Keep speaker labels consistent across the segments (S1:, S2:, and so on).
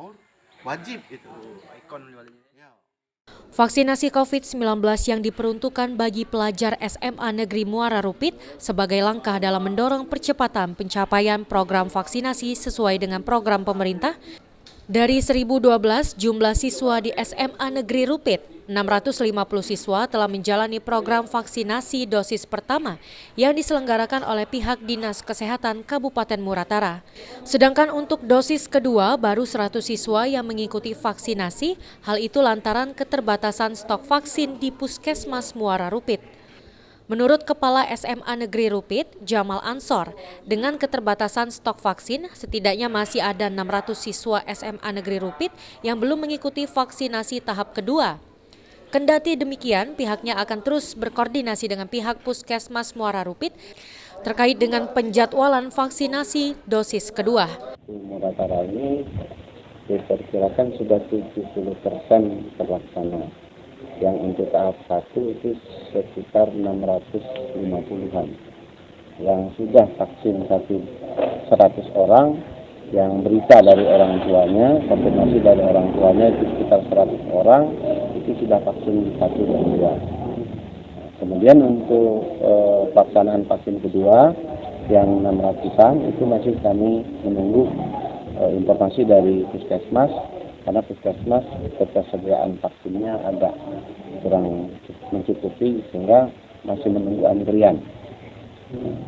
S1: mau wajib itu.
S2: Vaksinasi COVID-19 yang diperuntukkan bagi pelajar SMA Negeri Muara Rupit sebagai langkah dalam mendorong percepatan pencapaian program vaksinasi sesuai dengan program pemerintah. Dari 1.012 jumlah siswa di SMA Negeri Rupit, 650 siswa telah menjalani program vaksinasi dosis pertama yang diselenggarakan oleh pihak Dinas Kesehatan Kabupaten Muratara. Sedangkan untuk dosis kedua baru 100 siswa yang mengikuti vaksinasi, hal itu lantaran keterbatasan stok vaksin di Puskesmas Muara Rupit. Menurut Kepala SMA Negeri Rupit, Jamal Ansor, dengan keterbatasan stok vaksin, setidaknya masih ada 600 siswa SMA Negeri Rupit yang belum mengikuti vaksinasi tahap kedua. Kendati demikian, pihaknya akan terus berkoordinasi dengan pihak Puskesmas Muara Rupit terkait dengan penjadwalan vaksinasi dosis kedua.
S3: Muratara ini diperkirakan sudah 70% terlaksana. Yang untuk tahap 1 itu sekitar 650-an. Yang sudah vaksin 100 orang, yang berita dari orang tuanya, konfirmasi dari orang tuanya itu sekitar 100 orang, itu sudah vaksin 1 dan 2. Kemudian untuk pelaksanaan vaksin kedua, yang 600-an, itu masih kami menunggu informasi dari Puskesmas, karena Puskesmas ketersediaan vaksinnya agak kurang mencukupi sehingga masih menunggu antrian.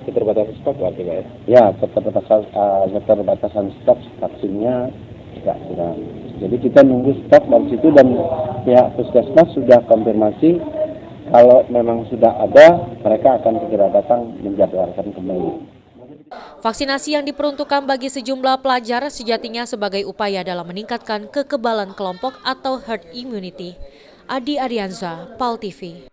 S4: Keterbatasan stok berarti Pak ya?
S3: Ya, keterbatasan stok vaksinnya agak kurang. Jadi kita nunggu stok dari situ dan pihak Puskesmas sudah konfirmasi kalau memang sudah ada, mereka akan segera datang menjadwalkan kembali.
S2: Vaksinasi yang diperuntukkan bagi sejumlah pelajar sejatinya sebagai upaya dalam meningkatkan kekebalan kelompok atau herd immunity. Adi Arianza, PAL TV.